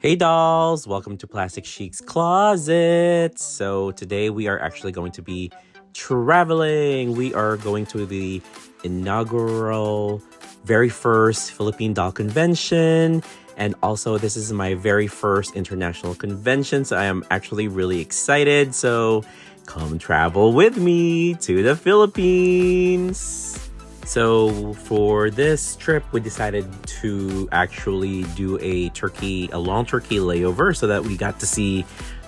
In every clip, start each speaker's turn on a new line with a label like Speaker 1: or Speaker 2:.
Speaker 1: Hey dolls, welcome to Plastic Chic's Closet. So today we are actually going to be traveling. We are going to the inaugural very first Philippine Doll Convention. And also this is my very first international convention. So I am actually really excited. So come travel with me to the Philippines. So for this trip, we decided to actually do a long turkey layover so that we got to see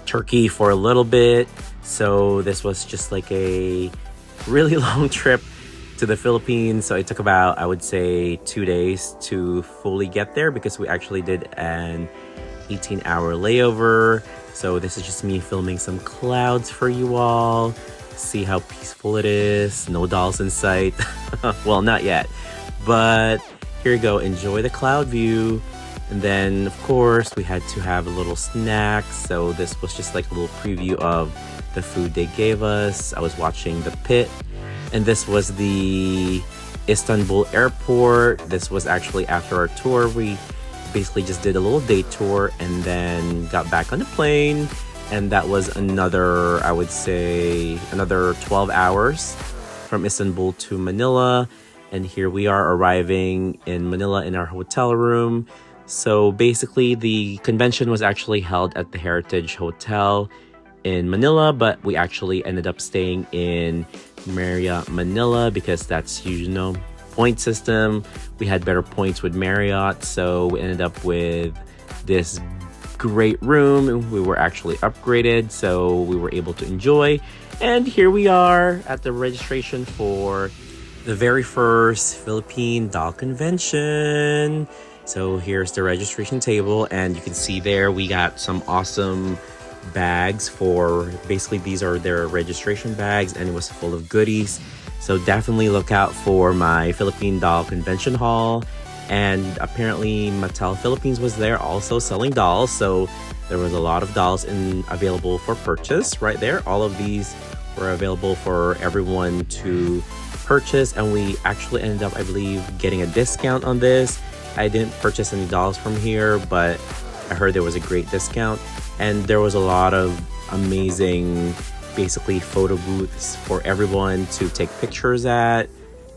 Speaker 1: Turkey for a little bit. So this was just like a really long trip to the Philippines. So it took about, I would say, 2 days to fully get there because we actually did an 18-hour layover. So this is just me filming some clouds for you all. See how peaceful it is. No dolls in sight. Well, not yet. But here you go. Enjoy the cloud view. And then, of course, we had to have a little snack. So this was just like a little preview of the food they gave us. I was watching the pit. And this was the Istanbul airport. This was actually after our tour. We basically just did a little day tour and then got back on the plane. And that was another, I would say, another 12 hours from Istanbul to Manila. And here we are arriving in Manila in our hotel room. So basically, the convention was actually held at the Heritage Hotel in Manila, but we actually ended up staying in Marriott Manila because that's, point system. We had better points with Marriott, so we ended up with this great room. We were actually upgraded, so we were able to enjoy. And here we are at the registration for the very first Philippine Doll Convention. So here's the registration table, and you can see there we got some awesome bags for, basically these are their registration bags, and it was full of goodies. So definitely look out for my Philippine Doll Convention haul. And apparently Mattel Philippines was there also selling dolls. So there was a lot of dolls available for purchase right there. All of these were available for everyone to purchase. And we actually ended up, I believe, getting a discount on this. I didn't purchase any dolls from here, but I heard there was a great discount. And there was a lot of amazing, basically, photo booths for everyone to take pictures at.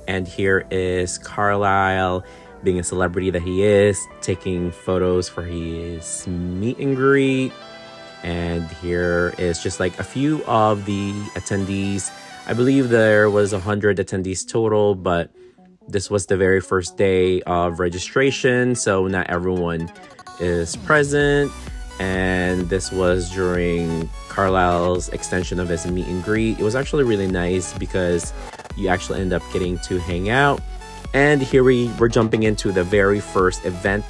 Speaker 1: And here is Carlyle, being a celebrity that he is, taking photos for his meet and greet. And here is just like a few of the attendees. I believe there was 100 attendees total, but this was the very first day of registration, so not everyone is present. And this was during Carlyle's extension of his meet and greet. It was actually really nice because you actually end up getting to hang out. And here we're jumping into the very first event,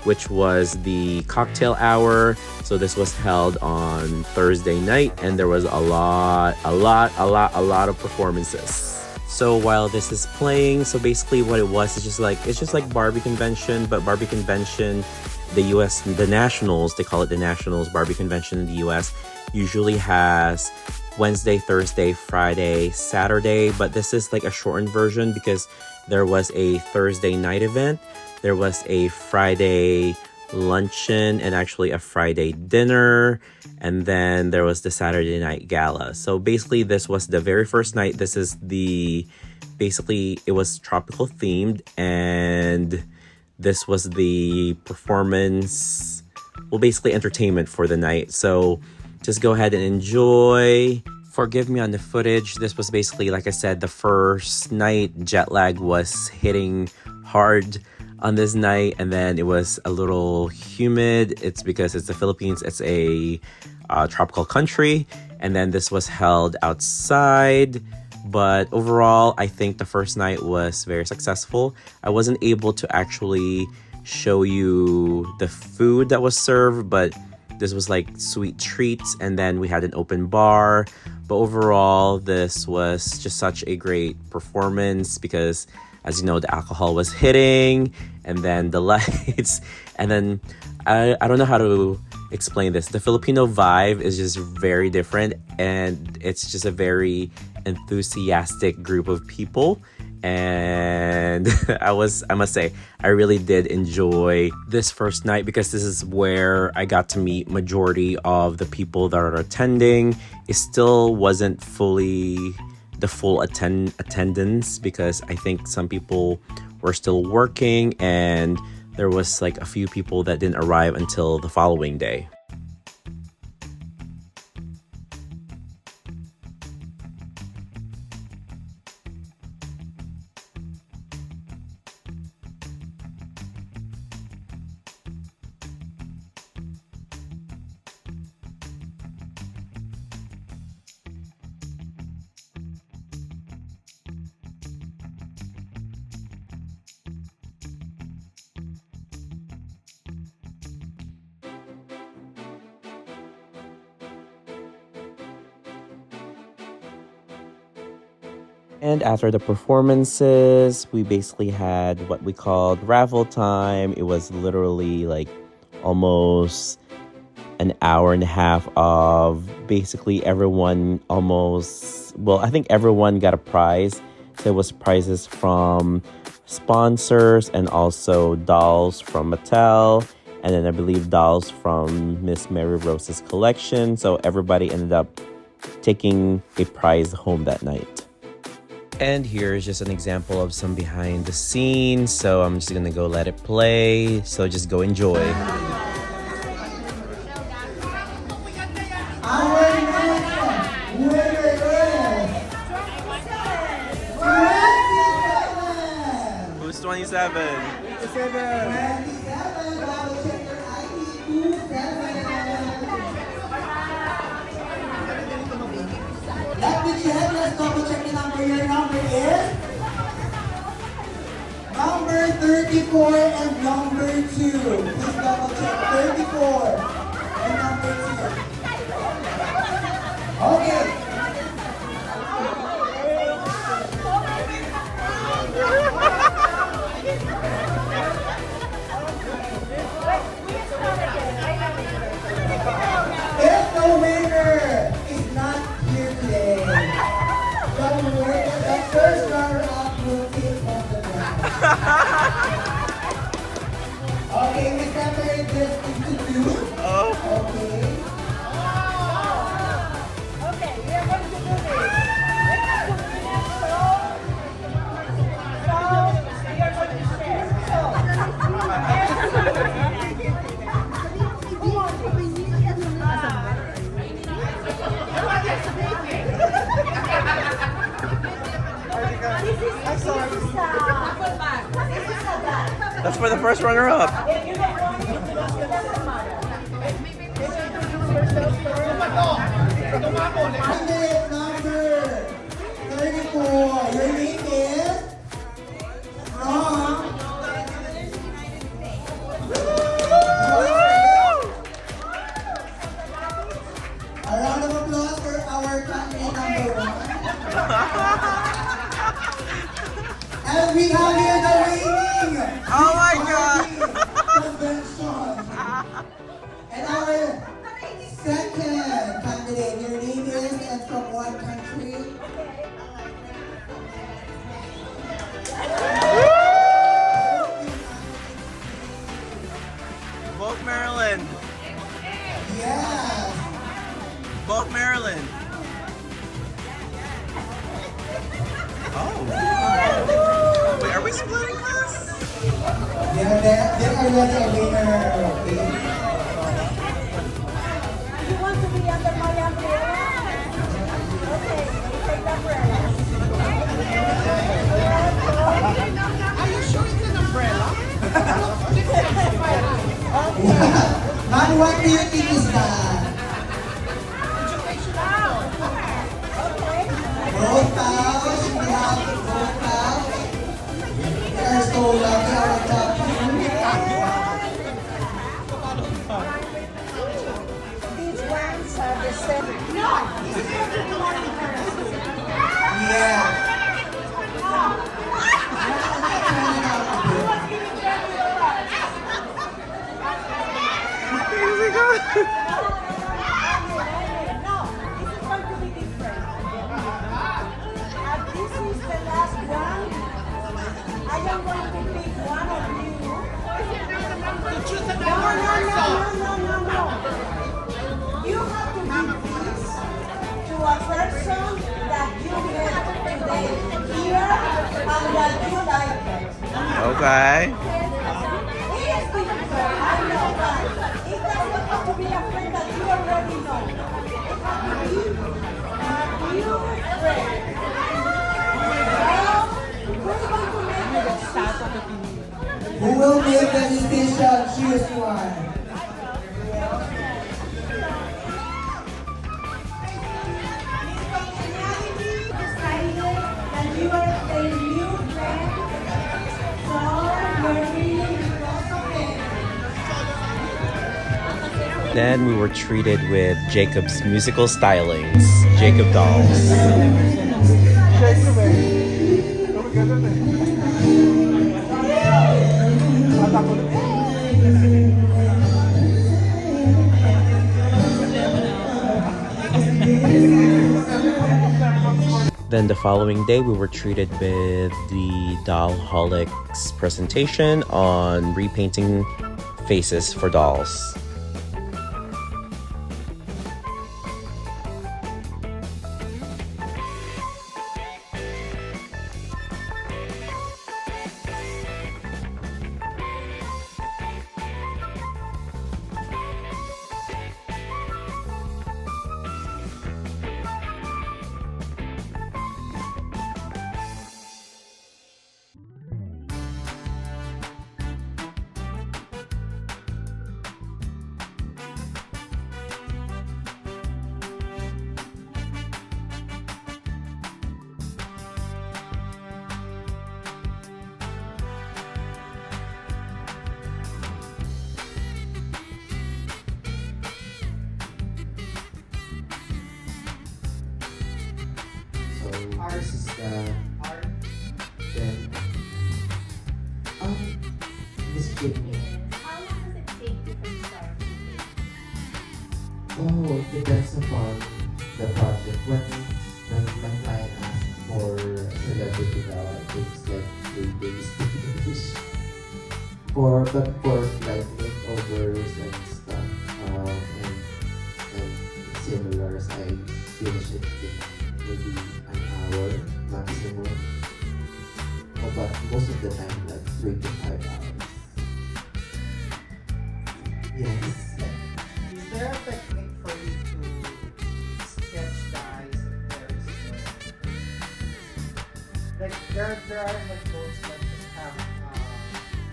Speaker 1: which was the cocktail hour. So this was held on Thursday night, and there was a lot of performances. So while this is playing, so basically what it was is it's just like Barbie Convention, but Barbie Convention, the US, the Nationals, they call it the Nationals, Barbie Convention in the US usually has Wednesday, Thursday, Friday, Saturday, but this is like a shortened version because there was a Thursday night event, there was a Friday luncheon, and actually a Friday dinner, and then there was the Saturday night gala. So basically this was the very first night. This is basically it was tropical themed, and this was the performance, well, basically entertainment for the night. So just go ahead and enjoy. Forgive me on the footage. This was basically, like I said, the first night. Jet lag was hitting hard on this night, and then it was a little humid. It's because it's the Philippines. It's a tropical country, and then this was held outside. But overall, I think the first night was very successful. I wasn't able to actually show you the food that was served, but this was like sweet treats, and then we had an open bar. But overall, this was just such a great performance because, as you know, the alcohol was hitting, and then the lights, and then I don't know how to explain this. The Filipino vibe is just very different, and it's just a very enthusiastic group of people. And And I must say, I really did enjoy this first night because this is where I got to meet majority of the people that are attending. It still wasn't fully the full attendance because I think some people were still working and there was like a few people that didn't arrive until the following day. And after the performances, we basically had what we called raffle time. It was literally like almost an hour and a half of basically everyone I think everyone got a prize. So it was prizes from sponsors and also dolls from Mattel. And then I believe dolls from Miss Mary Rose's collection. So everybody ended up taking a prize home that night. And here's just an example of some behind the scenes. So I'm just gonna go let it play. So just go enjoy. Who's 27? 27.
Speaker 2: Let me check. Let's double check the number. Your number is number 34 and number 2. Please double check 34 and number 2. Okay. If the winner is not here today, don't worry, the first runner-up will take home the prize. Okay, we separate this into 2.
Speaker 1: Oh.
Speaker 2: Okay.
Speaker 3: Okay, we are going to do this. So we are going to share.
Speaker 1: That's for the first runner-up.
Speaker 2: Candidate number 34. Your name is from a round of applause for our candidate number 1. And we have here the reigning
Speaker 1: Oh my God!
Speaker 2: Convention. And our second candidate, your name is and from what country?
Speaker 1: Both Maryland.
Speaker 2: Yes.
Speaker 1: Both Maryland. Oh. Wait, are we splitting this?
Speaker 2: They're already a winner. Okay.
Speaker 3: You want to be under my umbrella? Okay, take the umbrella.
Speaker 4: Are you sure it's an umbrella?
Speaker 2: Man, what do you think is that? Both pouch. We have both pouch. They are so lucky our top team.
Speaker 3: These ones are the same. No!
Speaker 2: Yeah.
Speaker 1: Here we go.
Speaker 3: No, this is going to be different. This is the last one. I am going to pick one of you.
Speaker 4: To choose a
Speaker 3: No,
Speaker 4: number
Speaker 3: no,
Speaker 4: person.
Speaker 3: no, no, no, no. You have to give this to a person that you met today here and that you like it.
Speaker 1: Okay.
Speaker 3: It is difficult, I know that. It doesn't have to be a friend that you already know. It has to be a new friend. Now, who's going to make the decision?
Speaker 2: Who will make the decision? Choose one.
Speaker 3: Decided that you are a new friend, so you're really okay.
Speaker 1: Then we were treated with Jacob's musical stylings, Jacob dolls. Then the following day, we were treated with the Dollholics presentation on repainting faces for dolls.
Speaker 5: Ours is the art. Then, Miss Jamie.
Speaker 6: How long does it take you from start to
Speaker 5: Oh, it depends upon the project. When my client asks for celebrity now, it takes like 3 days to finish. For like makeovers and stuff, and similars, I finish it in maybe an hour maximum. Oh, but most of the time, like 3 to 5 hours. Yes.
Speaker 4: Is there a technique for you to sketch the eyes if there's like there are like those that just have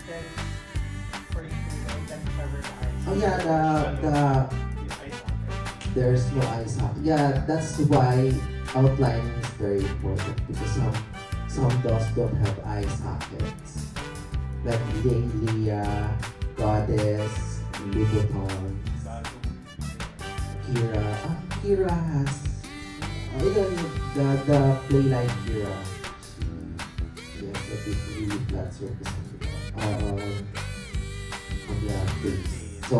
Speaker 4: pens for you to identify where the eyes
Speaker 5: Oh yeah, there's no eye socket. Yeah, that's why outlining is very important because some dolls don't have eye sockets. Like Leia, Goddess, Louboutin, Kira. Kira has even the playline Kira. She has a big really flat surface on the face. So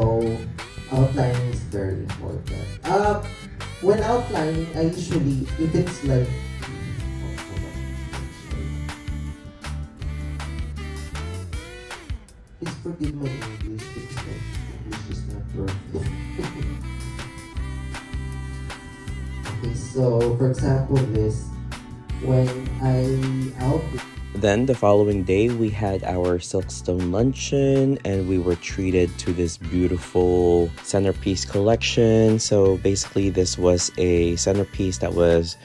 Speaker 5: outlining is very important. When outlining, I usually, if it's like, please forgive my English because my English is not perfect. Okay, so for example, this, when I outline.
Speaker 1: Then the following day, we had our Silkstone luncheon and we were treated to this beautiful centerpiece collection. So basically this was a centerpiece that was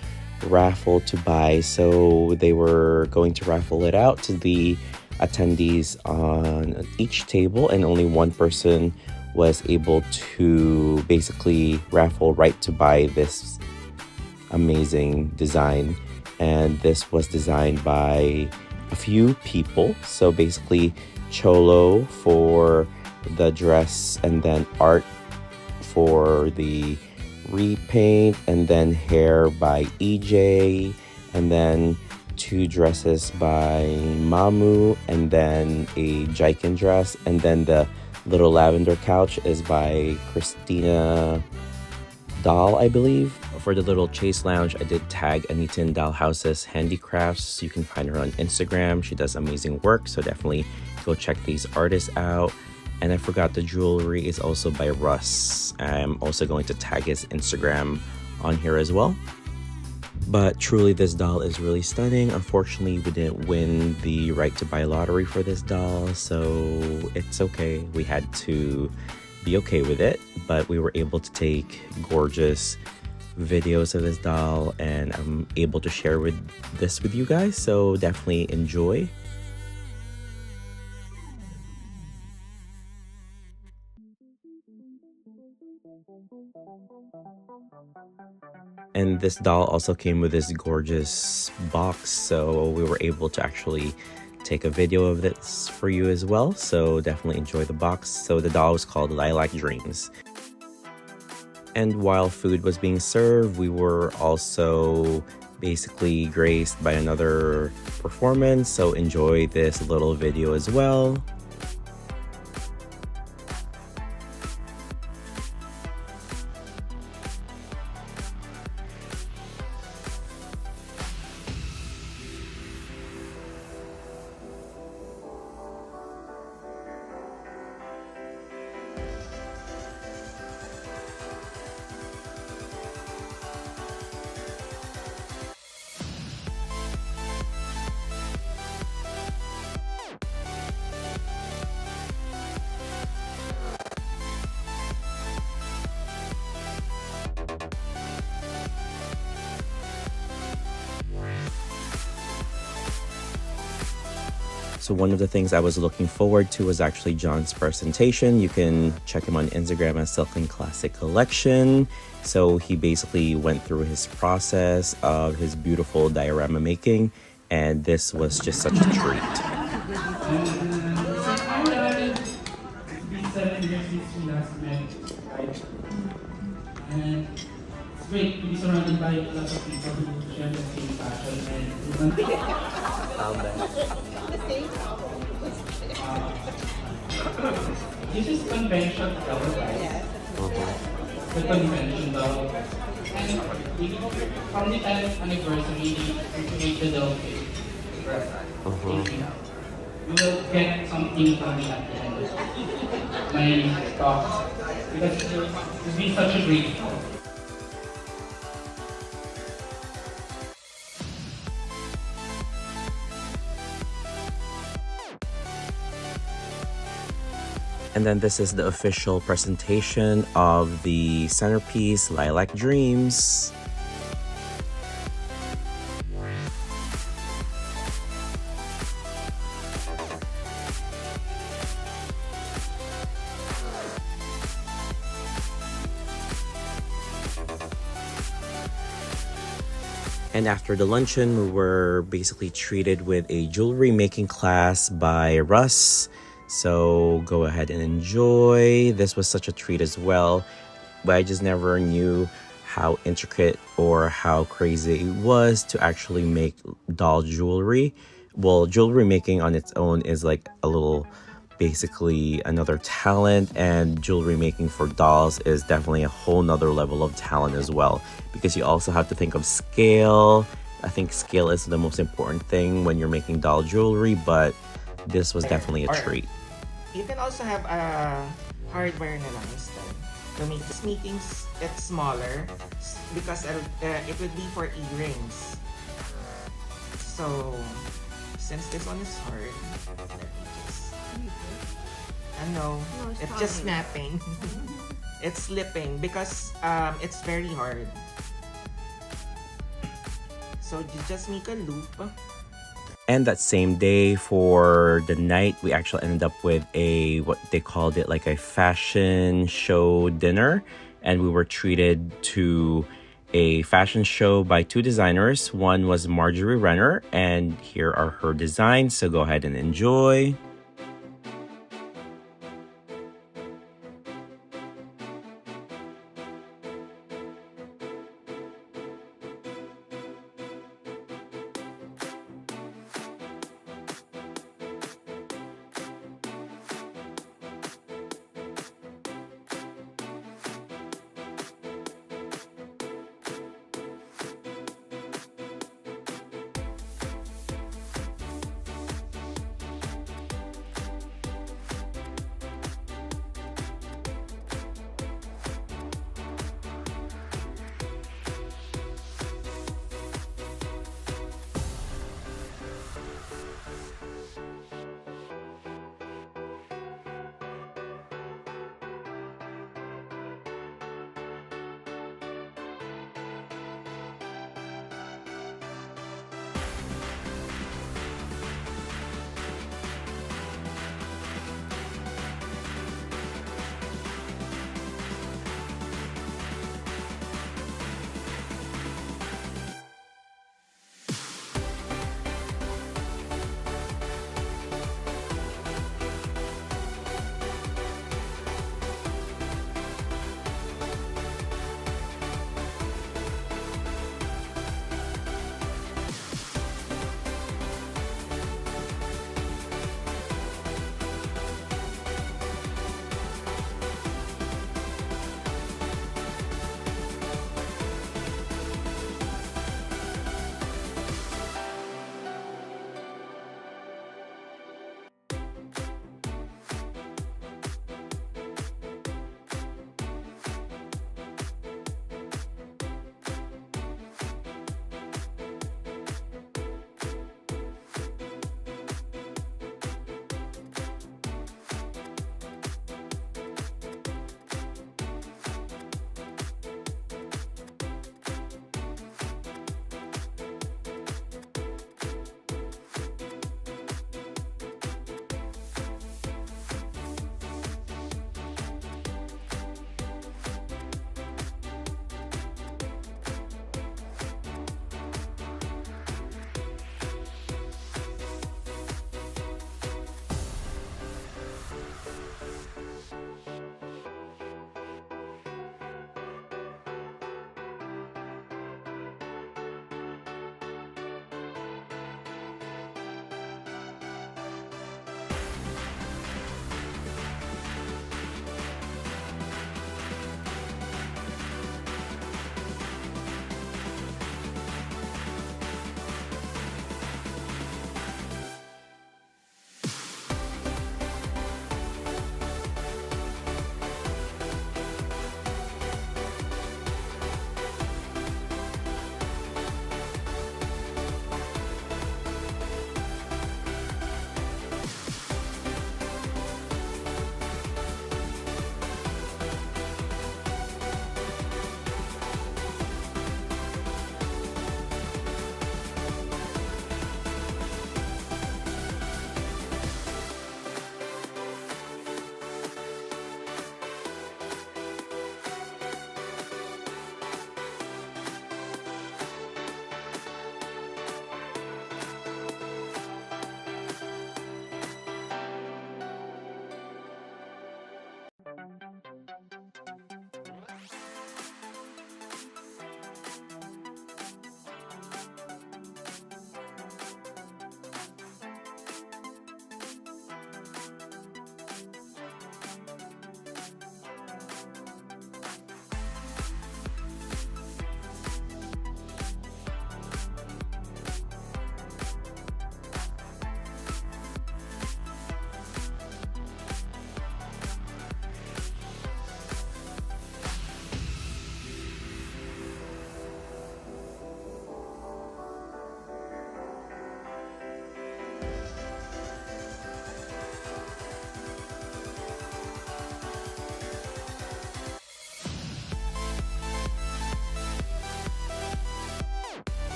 Speaker 1: raffle to buy. So they were going to raffle it out to the attendees on each table and only one person was able to basically raffle right to buy this amazing design. And this was designed by a few people. So basically Cholo for the dress and then art for the repaint and then hair by EJ and then 2 dresses by Mamu and then a Jaikin dress and then the little lavender couch is by Christina Doll, I believe. for the little chase lounge, I did tag Anita in Dollhouse's handicrafts. You can find her on Instagram. She does amazing work, so definitely go check these artists out. And I forgot the jewelry is also by Russ. I'm also going to tag his Instagram on here as well. But truly, this doll is really stunning. Unfortunately, we didn't win the right to buy lottery for this doll, so it's okay. We had to be okay with it, but we were able to take gorgeous videos of this doll, and I'm able to share this with you guys, so definitely enjoy. And this doll also came with this gorgeous box, so we were able to actually take a video of this for you as well. So definitely enjoy the box. So the doll was called Lilac Dreams. And while food was being served, we were also basically graced by another performance. So enjoy this little video as well. So one of the things I was looking forward to was actually John's presentation. You can check him on Instagram at Silkstone Classic Collection. So he basically went through his process of his beautiful diorama making, and this was just such a treat.
Speaker 7: It's been 7 years since we last met, right? And it's great to be surrounded by a lot of people who share the same passion this is convention doll, right? Yes. The convention doll. And from the 10th anniversary, we create the doll cake. You will get something from me at the end of my talk because it's been such a great talk.
Speaker 1: And then this is the official presentation of the centerpiece, Lilac Dreams. And after the luncheon, we were basically treated with a jewelry making class by Russ. So go ahead and enjoy. This was such a treat as well, but I just never knew how intricate or how crazy it was to actually make doll jewelry. Well, jewelry making on its own is like a little, basically another talent, and jewelry making for dolls is definitely a whole nother level of talent as well, because you also have to think of scale. I think scale is the most important thing when you're making doll jewelry, but this was definitely a treat.
Speaker 8: You can also have a hardware na lang instead. To make this meetings, it's smaller because it would be for earrings. So, since this one is hard, let me just... No, it's just snapping. It's slipping because it's very hard. So, you just make a loop.
Speaker 1: And that same day for the night, we actually ended up with what they called it, like a fashion show dinner. And we were treated to a fashion show by two designers. One was Marjorie Renner, and here are her designs. So go ahead and enjoy.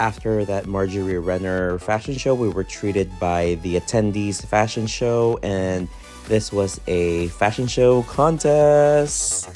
Speaker 1: After that Marjorie Renner fashion show, we were treated by the attendees fashion show, and this was a fashion show contest.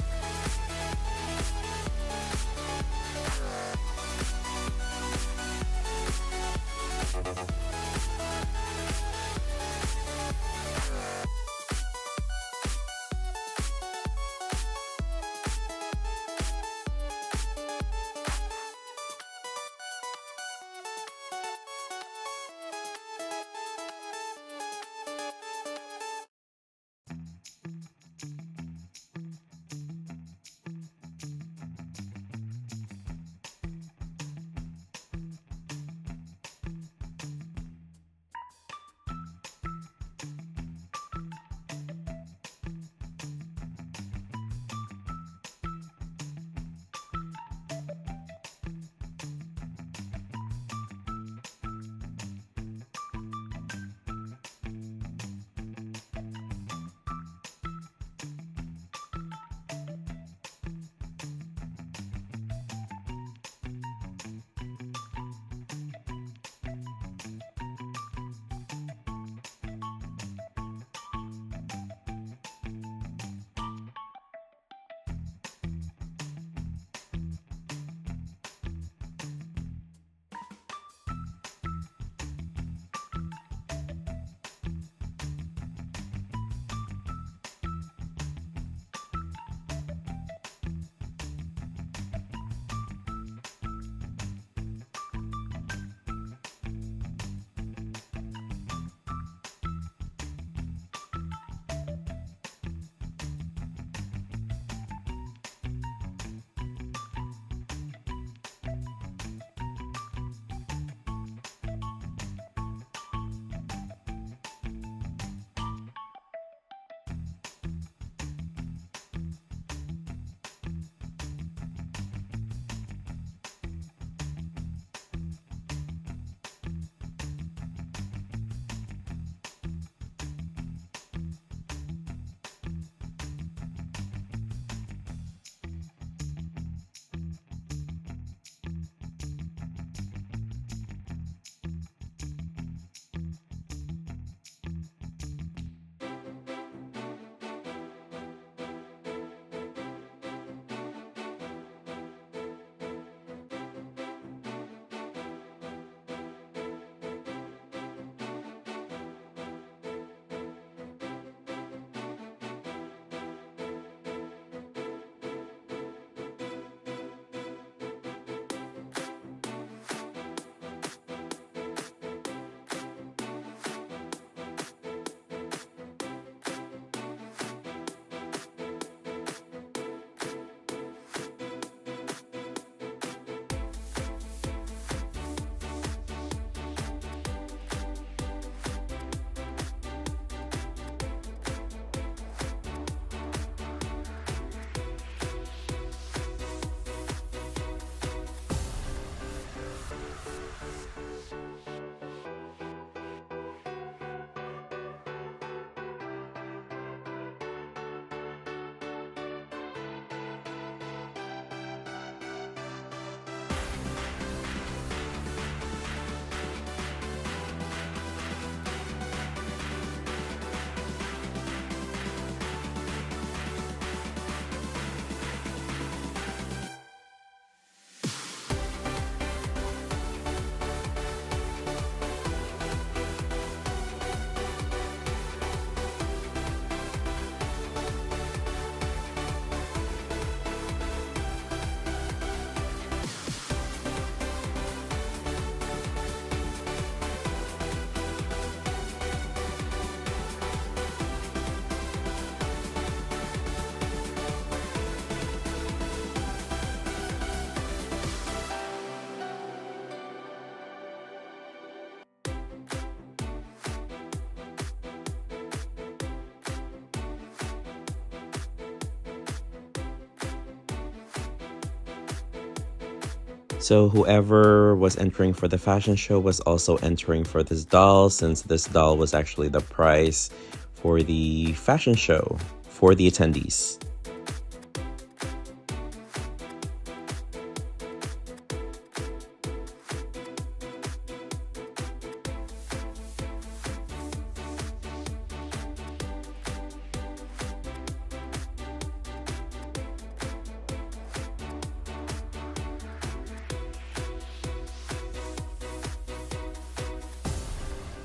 Speaker 1: So whoever was entering for the fashion show was also entering for this doll, since this doll was actually the prize for the fashion show for the attendees.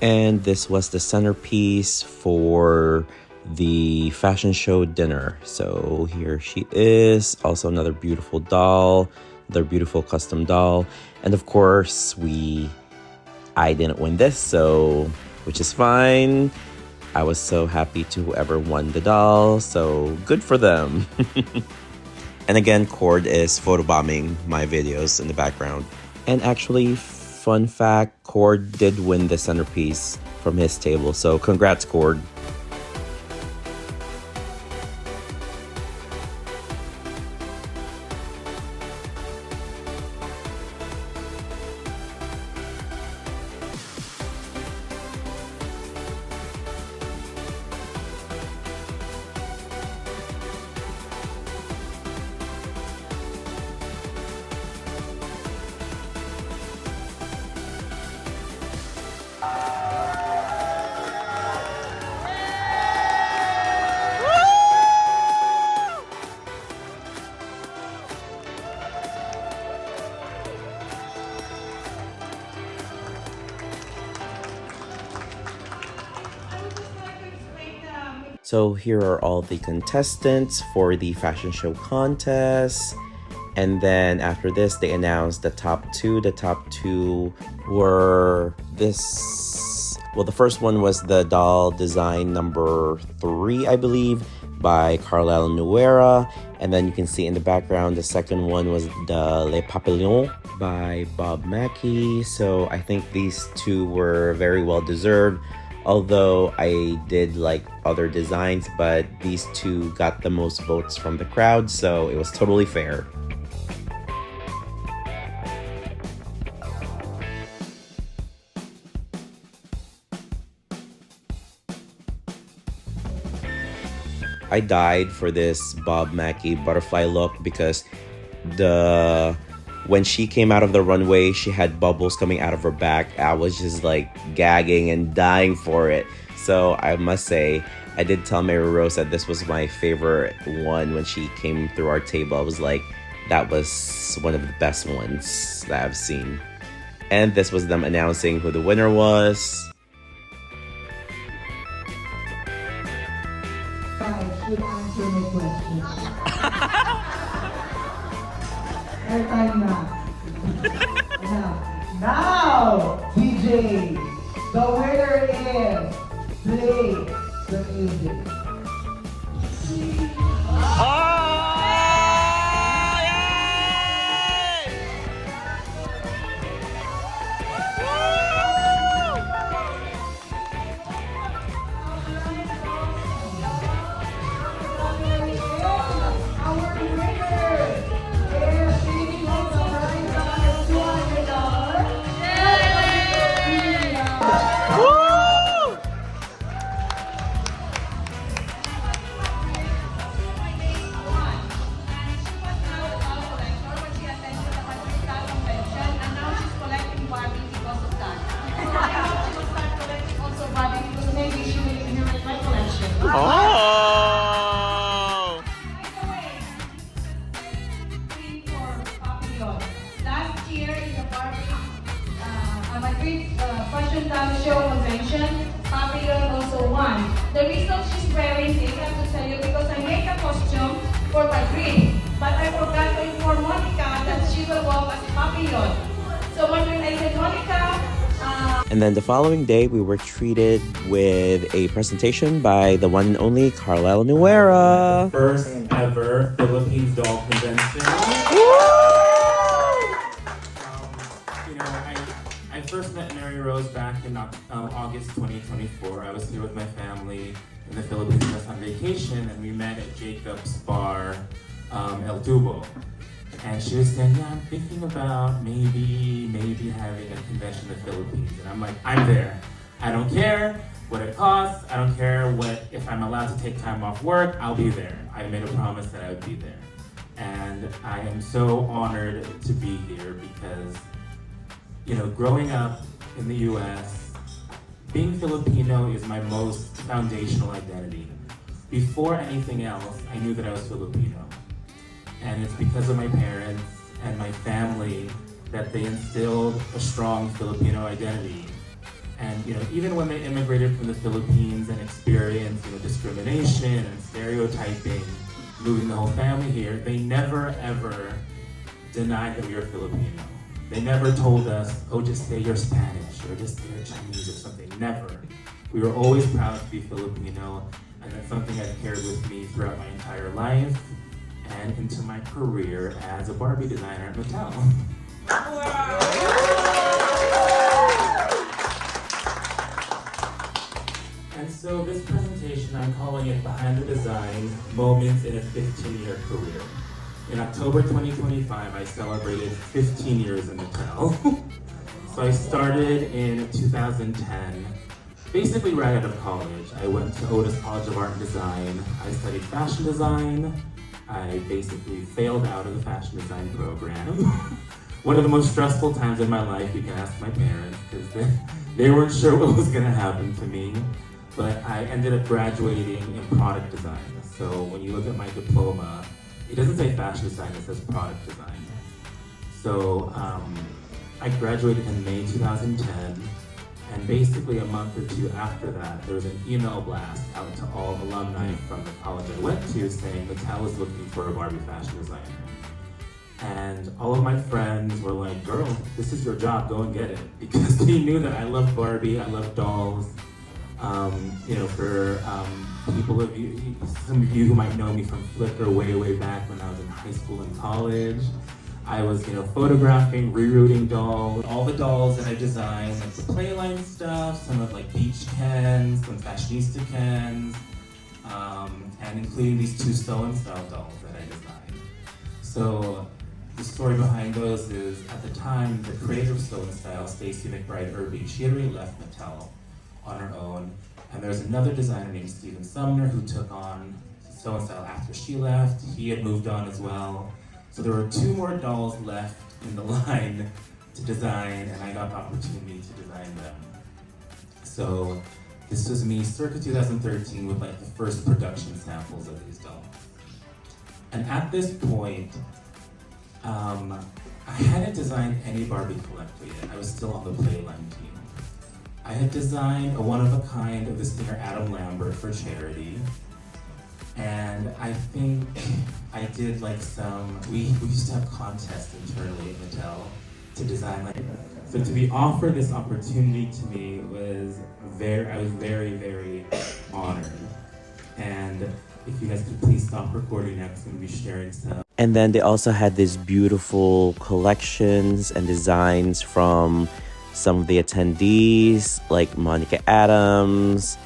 Speaker 1: And this was the centerpiece for the fashion show dinner. So here she is, also another beautiful doll, another beautiful custom doll. And of course, I didn't win this, so which is fine. I was so happy to whoever won the doll, so good for them. And again, Cord is photobombing my videos in the background. And actually, fun fact, Cord did win the centerpiece from his table, so congrats, Cord. So here are all the contestants for the fashion show contest. And then after this, they announced the top two. The top two were this. Well, the first one was the doll design number 3, I believe, by Carlyle Nuera. And then you can see in the background, the second one was the Les Papillons by Bob Mackie. So I think these two were very well deserved. Although I did like other designs, but these two got the most votes from the crowd, so it was totally fair. I died for this Bob Mackie butterfly look because when she came out of the runway, she had bubbles coming out of her back. I was just like gagging and dying for it. So I must say, I did tell Mary Rose that this was my favorite one when she came through our table. I was like, that was one of the best ones that I've seen. And this was them announcing who the winner was.
Speaker 2: Guys should answer my question. Airtime na. Now, DJ, the winner is Play the Music.
Speaker 3: Last year in the Barbie Fashion Show Convention, Papillon also won. The reason she's wearing this, I have to tell you, because I made a costume for Madrid, but I forgot to inform Monica that she will walk as Papillon. So when I said, Monica,
Speaker 1: and then the following day, we were treated with a presentation by the one and only Carlyle Nuera.
Speaker 9: First ever Philippine Doll Convention. I first met Mary Rose back in August 2024. I was here with my family in the Philippines just on vacation, and we met at Jacob's bar, El Tubo. And she was saying, yeah, I'm thinking about maybe having a convention in the Philippines. And I'm like, I'm there. I don't care what it costs. I don't care if I'm allowed to take time off work, I'll be there. I made a promise that I would be there. And I am so honored to be here because, you know, growing up in the US, being Filipino is my most foundational identity. Before anything else, I knew that I was Filipino. And it's because of my parents and my family that they instilled a strong Filipino identity. And even when they immigrated from the Philippines and experienced discrimination and stereotyping, moving the whole family here, they never ever denied that we were Filipino. They never told us, oh, just say you're Spanish or just say you're Chinese or something. Never. We were always proud to be Filipino, and that's something I've carried with me throughout my entire life and into my career as a Barbie designer at Mattel. And so this presentation, I'm calling it Behind the Design, Moments in a 15-Year Career. In October 2025, I celebrated 15 years in Mattel. So I started in 2010, basically right out of college. I went to Otis College of Art and Design. I studied fashion design. I basically failed out of the fashion design program. One of the most stressful times in my life, you can ask my parents, because they weren't sure what was gonna happen to me. But I ended up graduating in product design. So when you look at my diploma, it doesn't say fashion design, it says product design. So I graduated in May 2010, and basically a month or two after that, there was an email blast out to all alumni from the college I went to saying Mattel is looking for a Barbie fashion designer. And all of my friends were like, girl, this is your job, go and get it. Because they knew that I love Barbie, I love dolls. For people of you, some of you who might know me from Flickr way back when I was in high school and college, I was, photographing, rerouting dolls, all the dolls that I designed, like the Playline stuff, some of like Beach Kens, some Fashionista Kens, and including these two Sew and Style dolls that I designed. So the story behind those is, at the time, the creator of Sew and Style, Stacey McBride Irby, she had already left Mattel on her own, and there's another designer named Stephen Sumner who took on Sew and Style after she left. He had moved on as well. So there were two more dolls left in the line to design, and I got the opportunity to design them. So this was me circa 2013 with like the first production samples of these dolls. And at this point, I hadn't designed any Barbie collector yet. I was still on the Playline team. I had designed a one-of-a-kind of the singer Adam Lambert for charity. And I think I did like we used to have contests internally at Mattel to design like, so to be offered this opportunity to me was I was very honored. And if you guys could please stop recording now, because I'm gonna be sharing some.
Speaker 1: And then they also had these beautiful collections and designs from some of the attendees, like Monica Adams,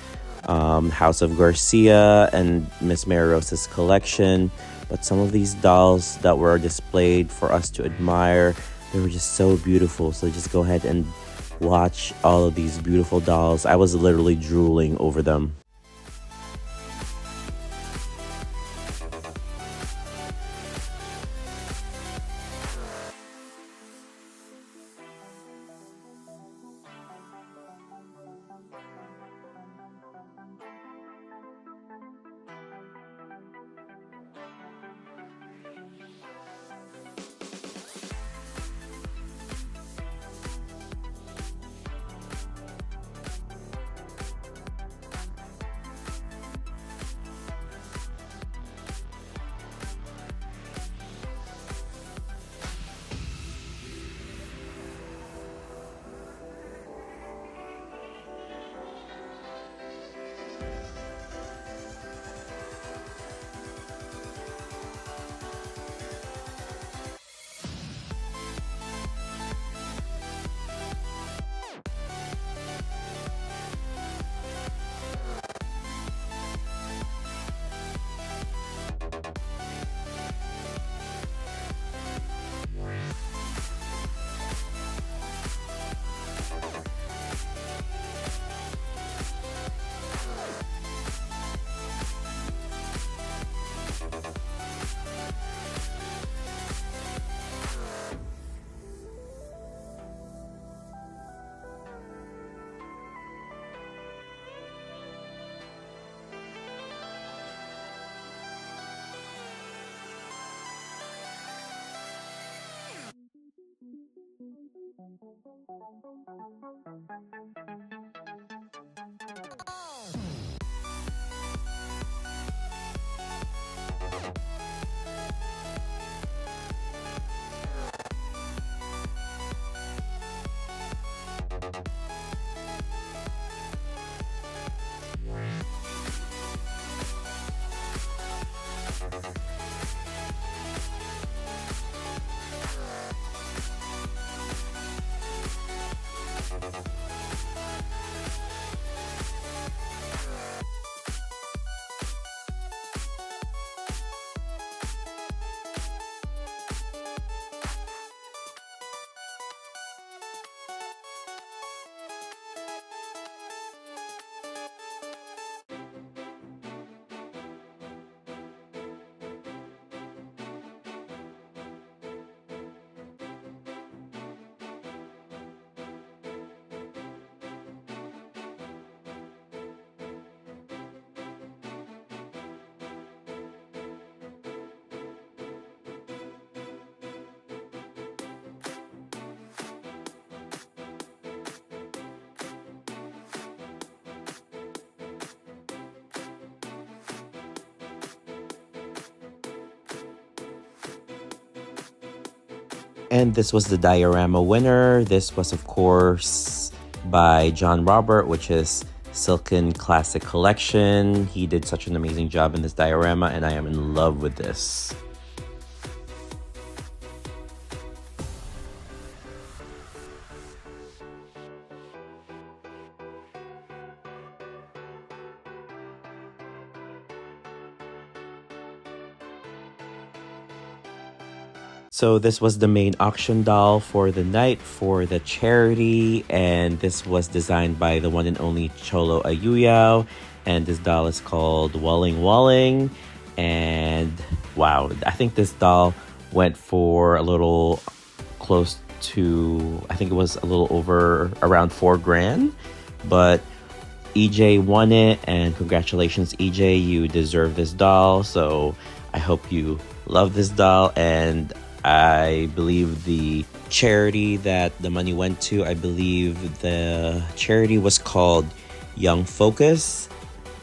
Speaker 1: House of Garcia, and Miss Mary Rose's collection. But some of these dolls that were displayed for us to admire, they were just so beautiful. So just go ahead and watch all of these beautiful dolls. I was literally drooling over them. And this was the diorama winner. This was, of course, by John Robert, which is Silken Classic Collection. He did such an amazing job in this diorama, and I am in love with this. So this was the main auction doll for the night for the charity, and this was designed by the one and only Cholo Ayuyao, and this doll is called Walling Walling. And wow, I think this doll went for a little close to, I think it was a little over around $4,000, but EJ won it, and congratulations EJ, you deserve this doll. So I hope you love this doll, and I believe the charity that the money went to, I believe the charity was called Young Focus,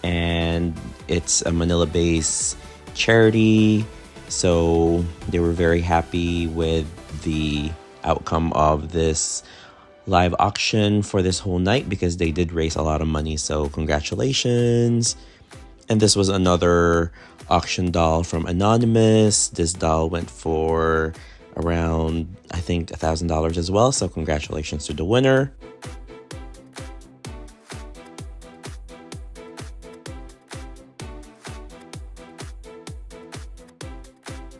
Speaker 1: and it's a Manila-based charity. So they were very happy with the outcome of this live auction for this whole night because they did raise a lot of money. So congratulations. And this was another auction doll from Anonymous. This doll went for around, I think, $1,000 as well. So congratulations to the winner.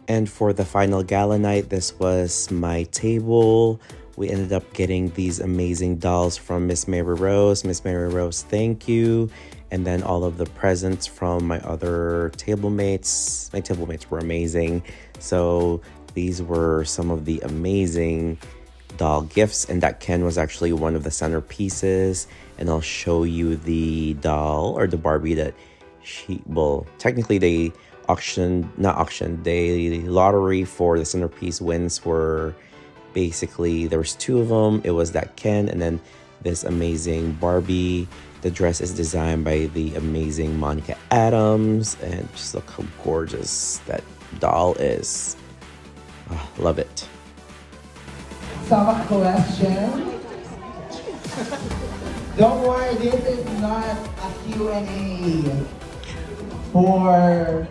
Speaker 1: And for the final gala night, this was my table. We ended up getting these amazing dolls from Miss Mary Rose. Miss Mary Rose, thank you. And then all of the presents from my other table mates. My table mates were amazing. So these were some of the amazing doll gifts. And that Ken was actually one of the centerpieces. And I'll show you the doll or the Barbie that technically they the lottery for the centerpiece wins were basically, there was two of them. It was that Ken and then this amazing Barbie. The dress is designed by the amazing Monica Adams, and just look how gorgeous that doll is. Oh, love it.
Speaker 2: Summer question. Don't worry, this is not a Q&A for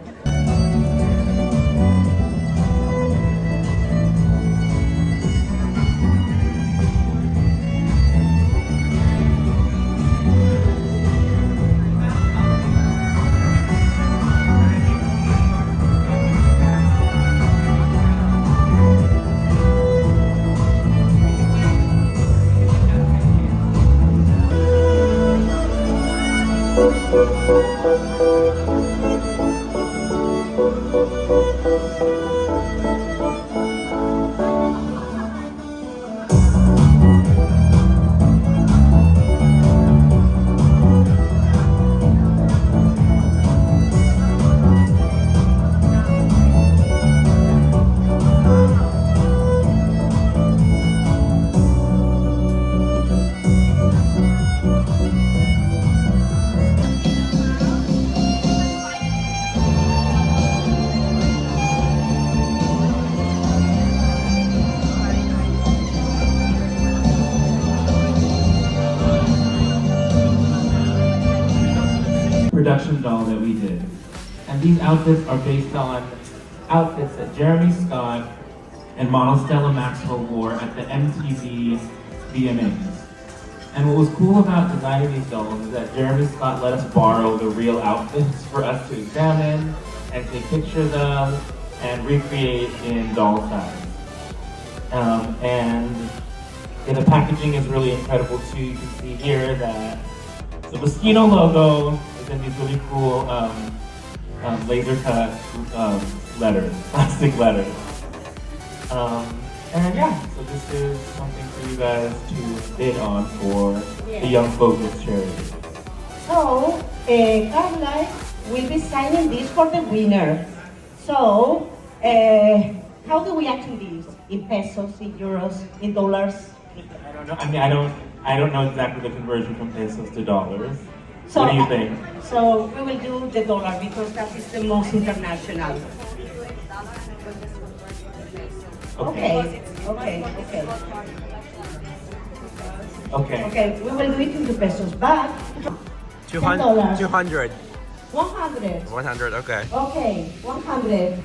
Speaker 7: production doll that we did. And these outfits are based on outfits that Jeremy Scott and model Stella Maxwell wore at the MTV VMAs. And what was cool about designing these dolls is that Jeremy Scott let us borrow the real outfits for us to examine and take pictures of and recreate in doll size. And the packaging is really incredible too. You can see here that the Moschino logo is in these really cool laser cut letters, plastic letters. And yeah, so this is something for you guys to bid on for the Young Focus charity.
Speaker 10: So, Carlyle will be signing this for the winner. So, how do we actually this? In pesos, in euros, in dollars?
Speaker 7: I don't know. I mean, I don't know exactly the conversion from pesos to dollars.
Speaker 10: So,
Speaker 7: what do you think?
Speaker 10: So we will do the dollar because that is the most international. Okay. Okay.
Speaker 7: Okay.
Speaker 10: Okay, we will do it into pesos, but
Speaker 1: 200.
Speaker 10: 100.
Speaker 1: 100, okay.
Speaker 10: Okay, 100.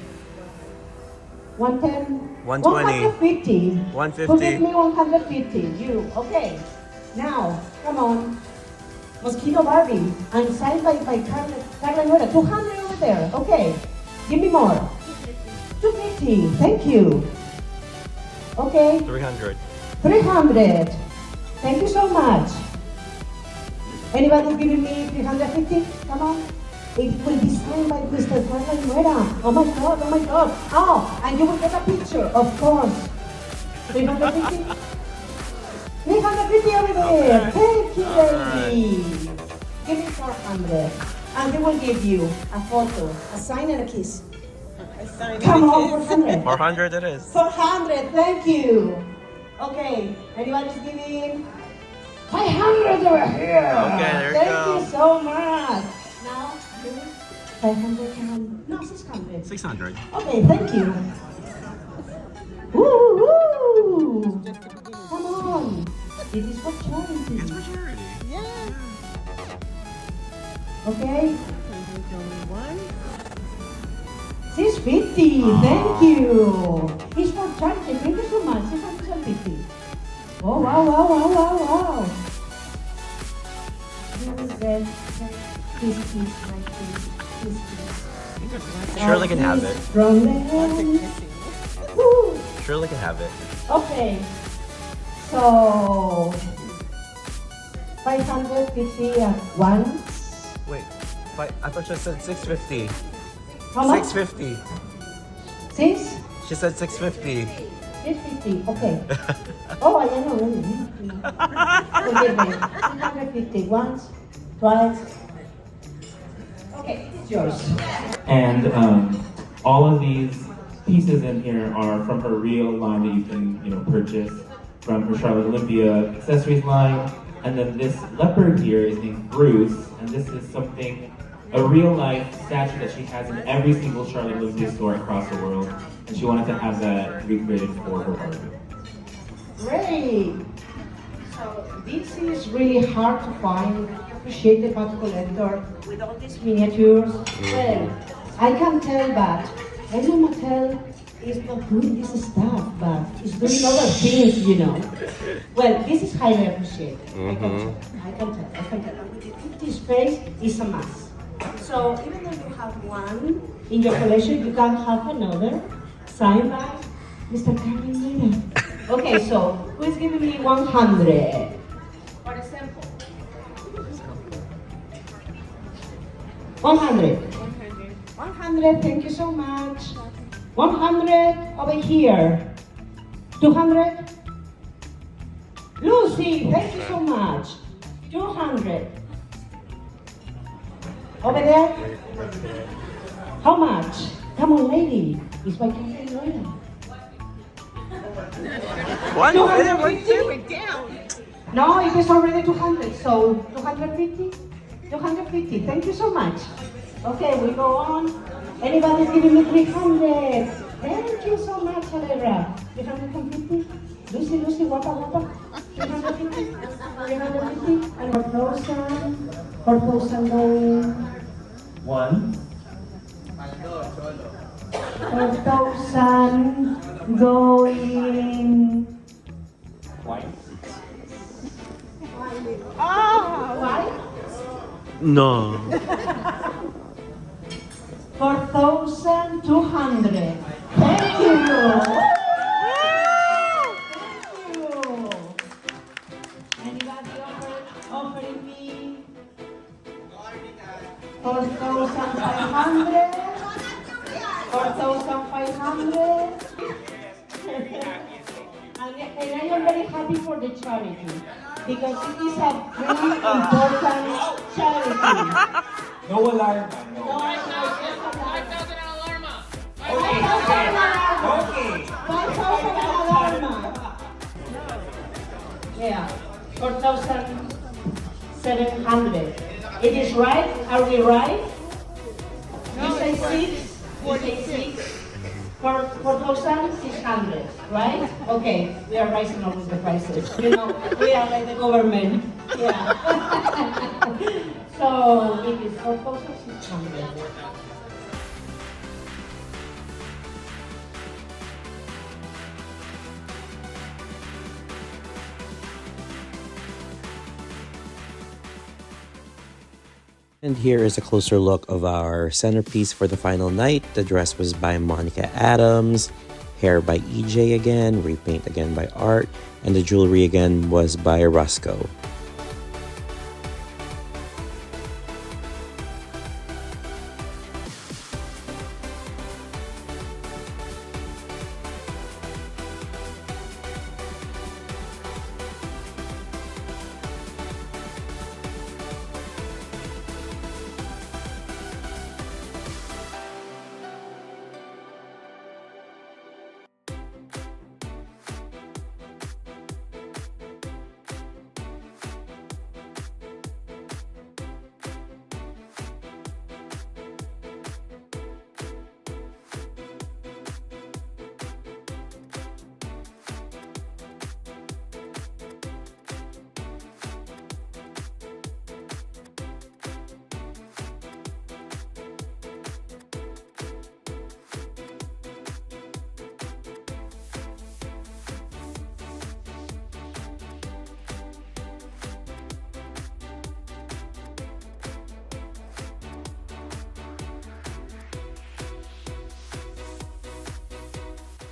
Speaker 10: 110.
Speaker 1: 120.
Speaker 10: 150.
Speaker 1: 150.
Speaker 10: Who gave me 150? You. Okay. Now, come on. Mosquito Barbie. I'm signed by Carlyle Nuera. 200 over there. Okay. Give me more. 250. Thank you. Okay.
Speaker 1: 300.
Speaker 10: 300. Thank you so much. Anybody giving me 350? Come on. It will be signed by Mr. Carlyle Nuera. Oh my God, oh my God. Oh, and you will get a picture, of course. 350? 350 over there. Thank you, baby. Give me 400. And they will give you a photo, a sign and a kiss. Come on, 400.
Speaker 1: 400 it is.
Speaker 10: 400, thank you. Okay, anybody's giving 500 over here.
Speaker 1: Okay, there you
Speaker 10: Thank
Speaker 1: go.
Speaker 10: you so much. Now, 500, no, 600.
Speaker 1: 600.
Speaker 10: Okay, thank you. Woo, woo. Come on. It is for charity.
Speaker 1: It's for charity.
Speaker 10: Okay. 650, thank you. It's for charity, thank you so much. 650. Oh, wow.
Speaker 1: Shirley can have it.
Speaker 10: From them. Woo.
Speaker 1: Shirley can have it.
Speaker 10: Okay. So 550 at once.
Speaker 1: Wait, I thought she said 650.
Speaker 10: How much?
Speaker 1: 650.
Speaker 10: 6?
Speaker 1: She said 650.
Speaker 10: 650. Okay. Oh, I know already. Forgive me. 650 once, twice. Okay, it's yours.
Speaker 7: And all of these pieces in here are from her real line that you can, purchase from her Charlotte Olympia accessories line. And then this leopard here is named Bruce, and this is a real life statue that she has in every single Charlotte Olympia store across the world. And she wanted to have that recreated for her Barbie.
Speaker 10: Great. So this is really hard to find. I appreciate the Pato collector with all these miniatures. Well, I can tell that Hello Mattel is not doing this stuff, but it's doing other things, Well, this is highly appreciated. I can tell. And with the 50 space, it's a must. So even though you have one in your collection, you can have another signed by Mr. Carlyle Nuera. Okay, so who is giving me 100? For example. 100. 100, thank you so much. 100 over here. 200. Lucy, thank you so much. 200. Over there. How much? Come on, lady. It's by Carlyle Nuera. 250? No, it is already 200. So 250? 250. Thank you so much. Okay, we go on. Anybody's giving me 300. Thank you so much, Alera. 350? Lucy, wapa. 350? 350? And 4,000? 4,000 going.
Speaker 7: 1.
Speaker 10: 4,000 going.
Speaker 7: Twice.
Speaker 10: Why?
Speaker 1: No.
Speaker 10: 4,200. Thank you. Thank you. Anybody offering me 4,500? 4,500? And I am very happy for the charity because it is a really important charity.
Speaker 7: No alarm. No.
Speaker 3: 5,000 alarma.
Speaker 7: Okay.
Speaker 10: 5,000 alarma. Yeah, 4,700. It is right? Are we right? You say 6? You say 6? For 4,600, right? Okay, we are rising up with the prices. You know, we are like the government. Yeah. So it is 4,600.
Speaker 1: And here is a closer look of our centerpiece for the final night. The dress was by Monica Adams, hair by EJ again, repaint again by Art, and the jewelry again was by Roscoe.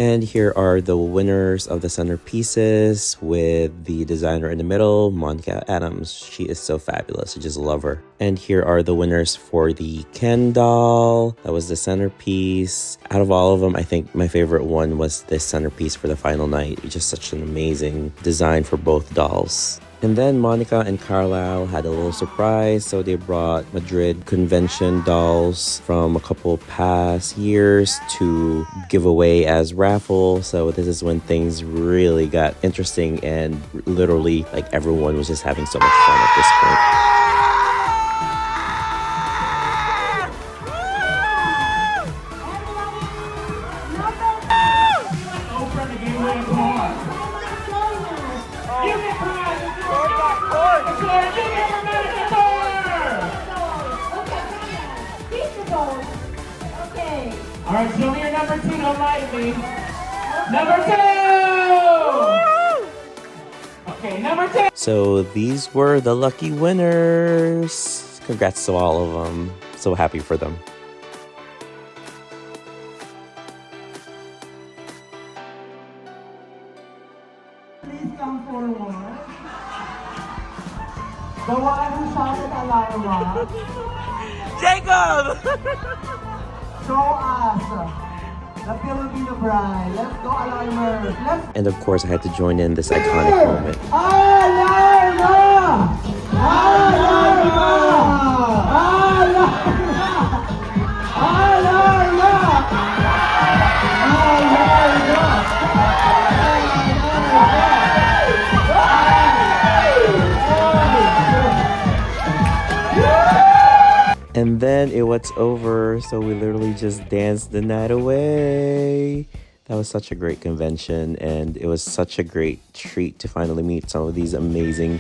Speaker 1: And here are the winners of the centerpieces with the designer in the middle, Monica Adams. She is so fabulous. I just love her. And here are the winners for the Ken doll. That was the centerpiece. Out of all of them, I think my favorite one was this centerpiece for the final night. It's just such an amazing design for both dolls. And then Monica and Carlyle had a little surprise. So they brought Madrid convention dolls from a couple past years to give away as raffle. So this is when things really got interesting and literally like everyone was just having so much fun at this point.
Speaker 7: All right, show me your number 2, don't lie to me. Number 2! Okay, number 2!
Speaker 1: So these were the lucky winners. Congrats to all of them. So happy for them.
Speaker 10: Please come forward. The one who shouted alarm.
Speaker 1: Jacob!
Speaker 10: Show us the Filipino bride. Let's go, alarmers. Let's
Speaker 1: And of course, I had to join in this iconic moment.
Speaker 10: alarma! Alarma! Alarma!
Speaker 1: And then it was over, so we literally just danced the night away. That was such a great convention, and it was such a great treat to finally meet some of these amazing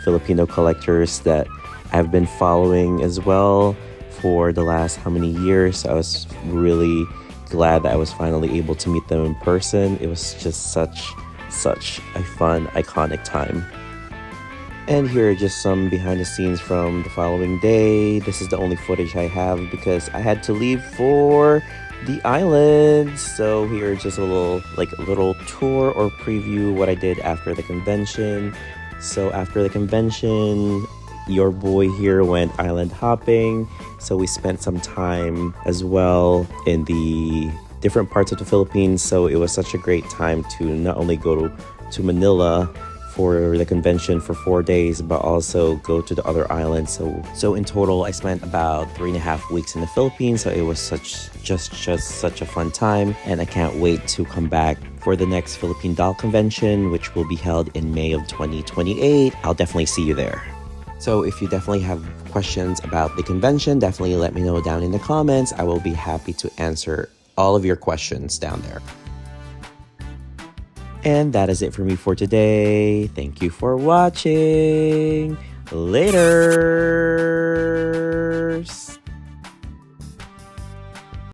Speaker 1: Filipino collectors that I've been following as well for the last how many years. I was really glad that I was finally able to meet them in person. It was just such a fun, iconic time. And here are just some behind the scenes from the following day. This is the only footage I have because I had to leave for the island. So here are just a little tour or preview what I did after the convention. So after the convention, your boy here went island hopping. So we spent some time as well in the different parts of the Philippines. So it was such a great time to not only go to Manila for the convention for 4 days, but also go to the other islands. So in total, I spent about 3.5 weeks in the Philippines. So it was just such a fun time, and I can't wait to come back for the next Philippine Doll Convention, which will be held in May of 2028. I'll definitely see you there. So if you definitely have questions about the convention, definitely let me know down in the comments. I will be happy to answer all of your questions down there. And that is it for me for today. Thank you for watching. Later.